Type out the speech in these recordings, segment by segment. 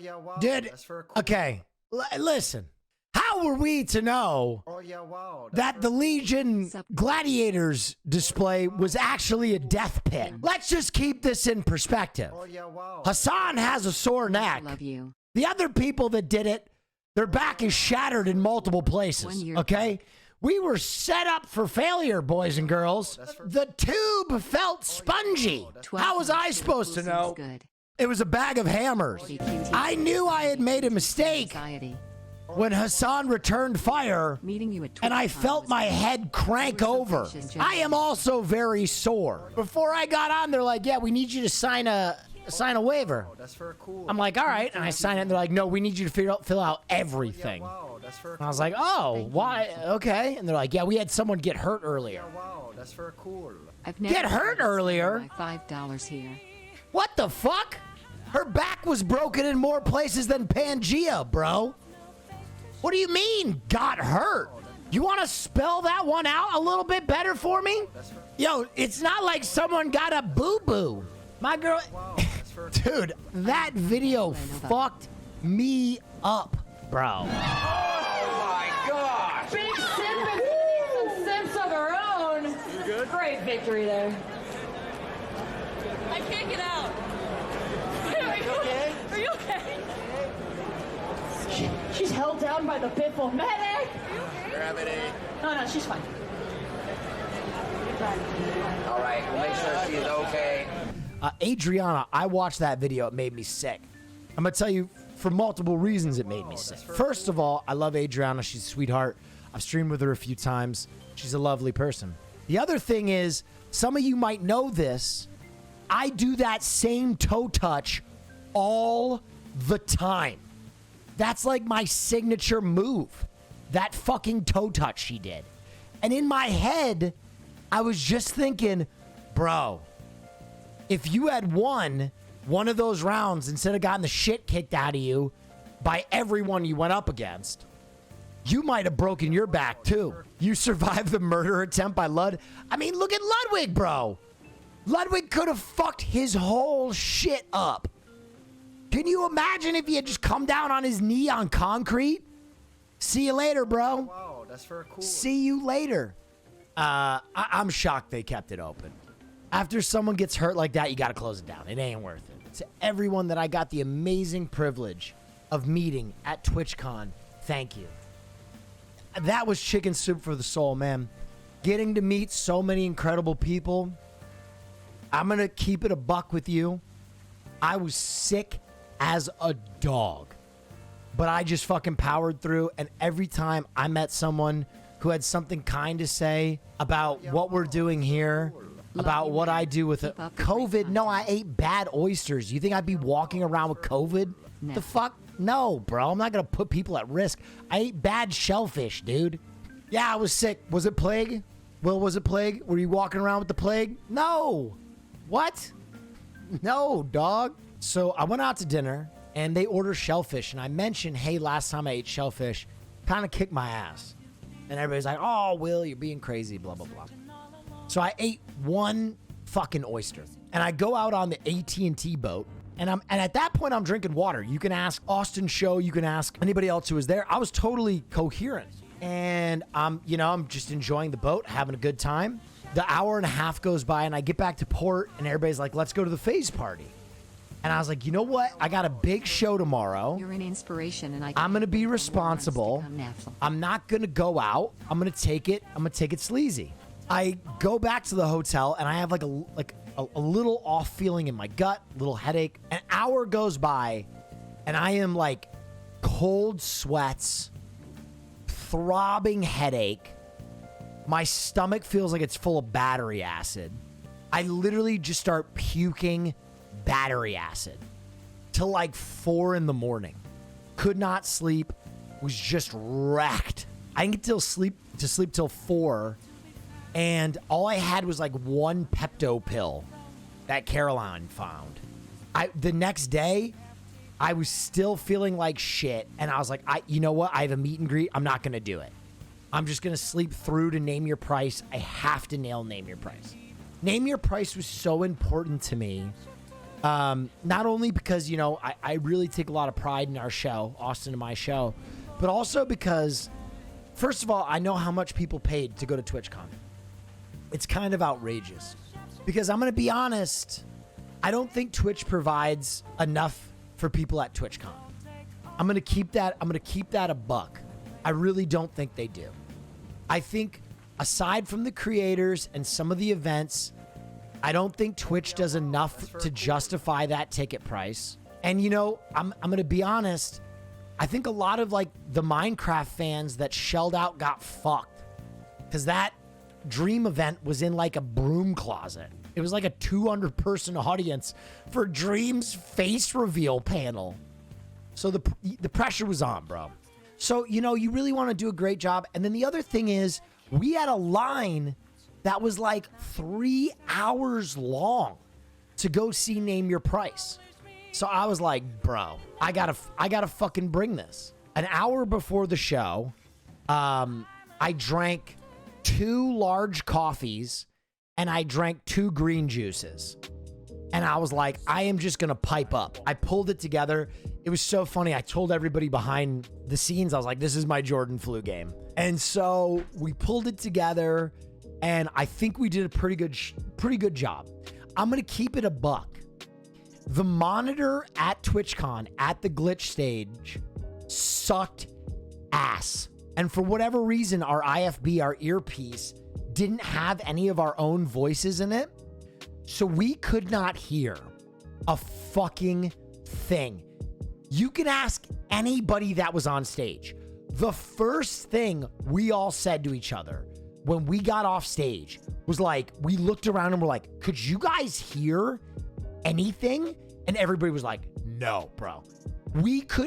yeah, wow. Dude, That's very cool. okay, listen. How were we to know Yeah, wow. that the Legion Gladiators display was actually a death pit? Let's just keep this in perspective. Yeah, wow. Hassan has a sore neck. Love you. The other people that did it, their back is shattered in multiple places, okay? We were set up for failure, boys and girls. The tube felt spongy. How was I supposed to know? It was a bag of hammers. I knew I had made a mistake when Hassan returned fire, and I felt my head crank over. I am also very sore. Before I got on, they're like, yeah, we need you to sign a waiver. That's very cool. I'm like, all right, and I sign it, and they're like, no, we need you to fill out everything. Wow, that's very And I was like, oh, why? Okay. And they're like, yeah, we had someone get hurt earlier. wow, that's very cool. Get hurt earlier? $5 here. What the fuck? Her back was broken in more places than Pangea, bro. What do you mean, got hurt? You want to spell that one out a little bit better for me? Yo, it's not like someone got a boo-boo. My girl... Dude, that video fucked me up, bro. Oh, my gosh. Big Simp is getting some simps of her own. You good? Great victory there. I can't get out. Are you okay? She's held down by the Biffle medic. Gravity. No, she's fine. All right, we'll make sure she's okay. Adriana, I watched that video. It made me sick. I'm going to tell you, for multiple reasons, it made me sick. First of all, I love Adriana. She's a sweetheart. I've streamed with her a few times. She's a lovely person. The other thing is, some of you might know this. I do that same toe touch all the time. That's like my signature move. That fucking toe touch she did. And in my head, I was just thinking, bro, if you had won one of those rounds instead of gotten the shit kicked out of you by everyone you went up against, you might have broken your back too. You survived the murder attempt by Lud. I mean, look at Ludwig, bro. Ludwig could have fucked his whole shit up. Can you imagine if he had just come down on his knee on concrete? See you later, bro. Wow, that's very cool. See you later. I'm shocked they kept it open. After someone gets hurt like that, you got to close it down. It ain't worth it. To everyone that I got the amazing privilege of meeting at TwitchCon, thank you. That was chicken soup for the soul, man. Getting to meet so many incredible people. I'm going to keep it a buck with you. I was sick as a dog, but I just fucking powered through. And every time I met someone who had something kind to say about what we're doing here, about what I do with it. COVID, no, I ate bad oysters. You think I'd be walking around with COVID? The fuck? No, bro. I'm not going to put people at risk. I ate bad shellfish, dude. Yeah, I was sick. Was it plague? Will, was it plague? Were you walking around with the plague? No. What? No, dog. So I went out to dinner, and they ordered shellfish, and I mentioned, hey, last time I ate shellfish, kind of kicked my ass. And everybody's like, oh, Will, you're being crazy, blah, blah, blah. So I ate one fucking oyster, and I go out on the AT&T boat, and at that point, I'm drinking water. You can ask Austin Show, you can ask anybody else who was there. I was totally coherent, and I'm just enjoying the boat, having a good time. The hour and a half goes by, and I get back to port, and everybody's like, let's go to the phase party. And I was like, you know what? I got a big show tomorrow. You're an inspiration, and I'm going to be responsible. I'm not going to go out. I'm going to take it sleazy. I go back to the hotel, and I have like a little off feeling in my gut, little headache. An hour goes by, and I am like cold sweats, throbbing headache. My stomach feels like it's full of battery acid. I literally just start puking battery acid till like 4 a.m. Could not sleep. Was just wrecked. I didn't get to sleep till 4. And all I had was like one Pepto pill that Caroline found. The next day, I was still feeling like shit. And I was like, you know what? I have a meet and greet. I'm not going to do it. I'm just going to sleep through to Name Your Price. I have to nail Name Your Price. Name Your Price was so important to me Not only because, you know, I really take a lot of pride in our show, Austin and my show, but also because, first of all, I know how much people paid to go to TwitchCon. It's kind of outrageous because I'm going to be honest, I don't think Twitch provides enough for people at TwitchCon. I'm going to keep that a buck. I really don't think they do. I think aside from the creators and some of the events, I don't think Twitch does enough to justify that ticket price. And you know, I'm going to be honest, I think a lot of like the Minecraft fans that shelled out got fucked because that Dream event was in like a broom closet. It was like a 200-person audience for Dream's face reveal panel. So the pressure was on, bro. So, you know, you really want to do a great job. And then the other thing is we had a line that was like 3 hours long to go see Name Your Price. So I was like, bro, I gotta fucking bring this. An hour before the show, I drank 2 large coffees and I drank 2 green juices. And I was like, I am just going to pipe up. I pulled it together. It was so funny. I told everybody behind the scenes, I was like, this is my Jordan flu game. And so we pulled it together and I think we did a pretty good job. I'm going to keep it a buck. The monitor at TwitchCon at the glitch stage sucked ass. And for whatever reason, our IFB, our earpiece, didn't have any of our own voices in it. So we could not hear a fucking thing. You can ask anybody that was on stage. The first thing we all said to each other when we got off stage was like, we looked around and we're like, could you guys hear anything? And everybody was like, no, bro.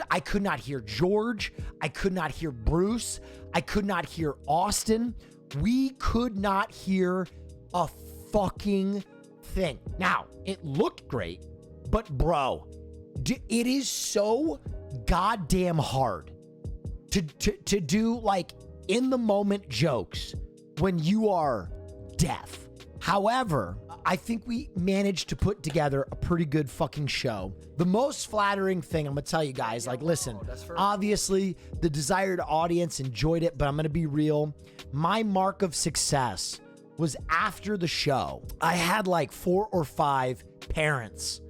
I could not hear George. I could not hear Bruce. I could not hear Austin. We could not hear a fucking thing. Now, it looked great, but bro, it is so goddamn hard to do like in the moment jokes when you are deaf. However, I think we managed to put together a pretty good fucking show. The most flattering thing I'm gonna tell you guys, like, listen, obviously the desired audience enjoyed it, but I'm gonna be real. My mark of success was after the show, I had like 4 or 5 parents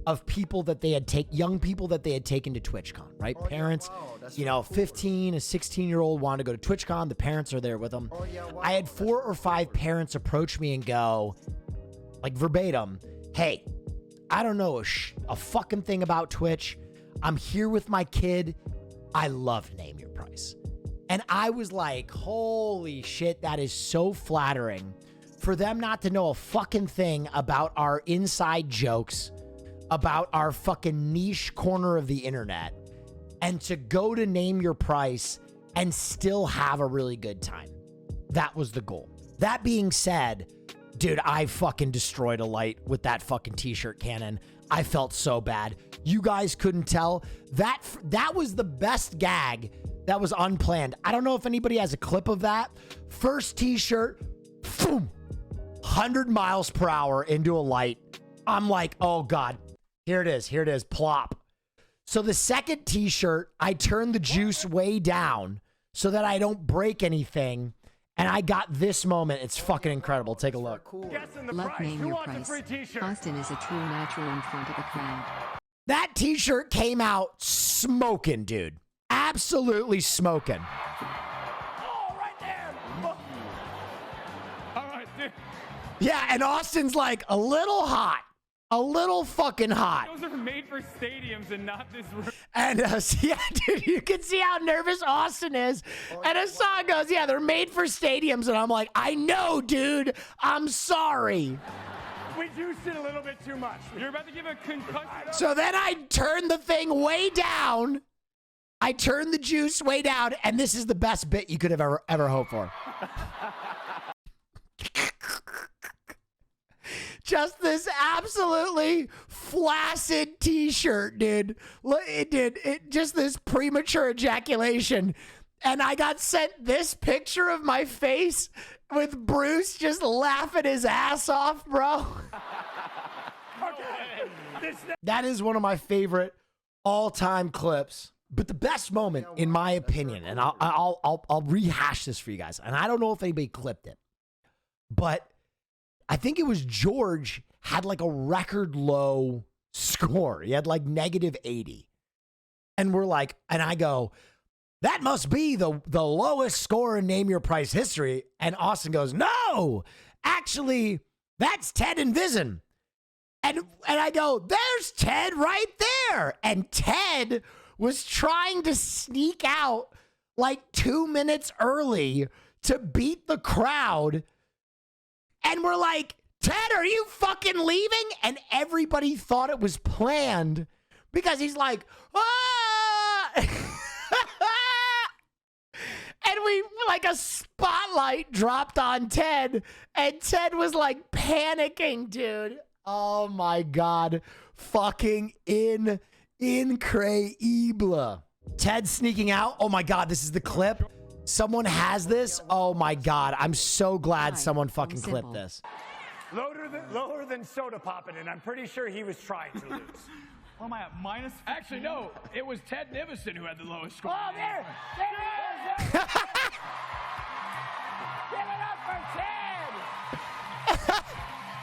of people that they had young people that they had taken to TwitchCon, right? Parents, you know, 15, a 16-year-old wanted to go to TwitchCon. The parents are there with them. I had 4 or 5 parents approach me and go, like verbatim, hey, I don't know a fucking thing about Twitch. I'm here with my kid. I love Name Your Price. And I was like, holy shit, that is so flattering for them not to know a fucking thing about our inside jokes, about our fucking niche corner of the internet, and to go to Name Your Price and still have a really good time. That was the goal. That being said, dude, I fucking destroyed a light with that fucking t-shirt cannon. I felt so bad. You guys couldn't tell. That was the best gag that was unplanned. I don't know if anybody has a clip of that. First t-shirt, boom, 100 miles per hour into a light. I'm like, oh God, here it is, plop. So the second t-shirt, I turned the juice way down so that I don't break anything. And I got this moment. It's fucking incredible. Take a look. Love Name Your Price. Austin is a true natural in front of a crowd. That t-shirt came out smoking, dude. Absolutely smoking. Oh, right there. Oh. All right, dude. Yeah, and Austin's like a little hot. A little fucking hot. Those are made for stadiums and not this room. And yeah, dude, you can see how nervous Austin is. And Hassan goes, yeah, they're made for stadiums. And I'm like, I know, dude. I'm sorry. We juiced it a little bit too much. You're about to give a concussion. So then I turned the thing way down. I turned the juice way down. And this is the best bit you could have ever hoped for. Just this absolutely flaccid t-shirt, dude. Just this premature ejaculation. And I got sent this picture of my face with Bruce just laughing his ass off, bro. Okay. That is one of my favorite all-time clips. But the best moment, in my opinion, and I'll rehash this for you guys, and I don't know if anybody clipped it, but I think it was George had like a record low score. He had like -80. And we're like, and I go, that must be the lowest score in Name Your Price history. And Austin goes, no, actually, that's Ted and Vision. And I go, there's Ted right there. And Ted was trying to sneak out like 2 minutes early to beat the crowd. And we're like, Ted, are you fucking leaving? And everybody thought it was planned because he's like, ah! And we, like, a spotlight dropped on Ted, and Ted was like panicking, dude. Oh my God. Fucking incredible. Ted sneaking out. Oh my God, this is the clip. Someone has this. Oh my God. I'm so glad someone fucking clipped this. Lower than soda popping, and I'm pretty sure he was trying to lose. What am I at? -15? Actually, no. It was Ted Nivison who had the lowest score. Oh, there it is! Give it up for Ted!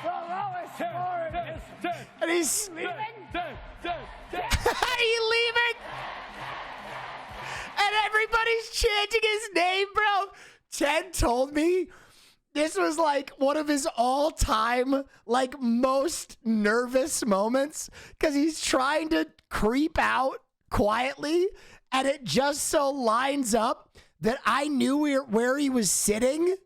The lowest score in history. And he's Leaving? Are you leaving? And everybody's chanting his name, bro. Ted told me this was like one of his all-time, like, most nervous moments because he's trying to creep out quietly, and it just so lines up that I knew where he was sitting,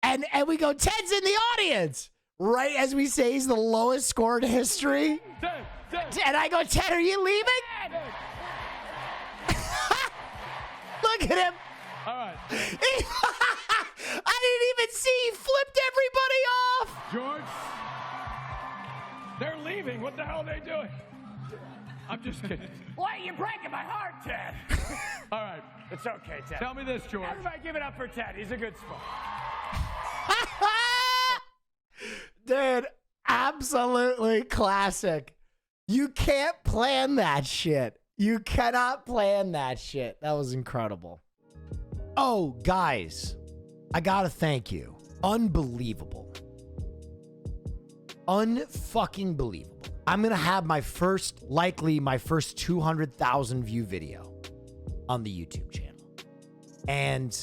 and we go, Ted's in the audience, right as we say he's the lowest score in history. And I go, Ted, are you leaving? Look at him. All right. I didn't even see. He flipped everybody off. George, they're leaving. What the hell are they doing? I'm just kidding. Why are you breaking my heart, Ted? All right. It's okay, Ted. Tell me this, George. Everybody give it up for Ted. He's a good sport. Dude, absolutely classic. You can't plan that shit. You cannot plan that shit. That was incredible. Oh, guys, I gotta thank you. Unbelievable. Unfucking believable. I'm gonna have likely my first 200,000 view video on the YouTube channel. And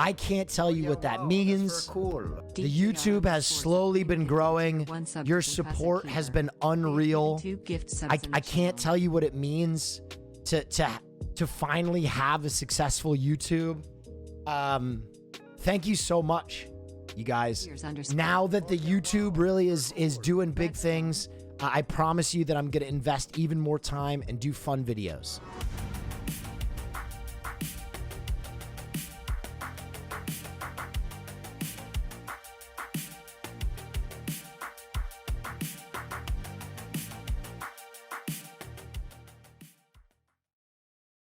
I can't tell you what that means. The YouTube has slowly been growing. Your support has been unreal. I can't tell you what it means to finally have a successful YouTube. Thank you so much, you guys. Now that the YouTube really is doing big things, I promise you that I'm going to invest even more time and do fun videos.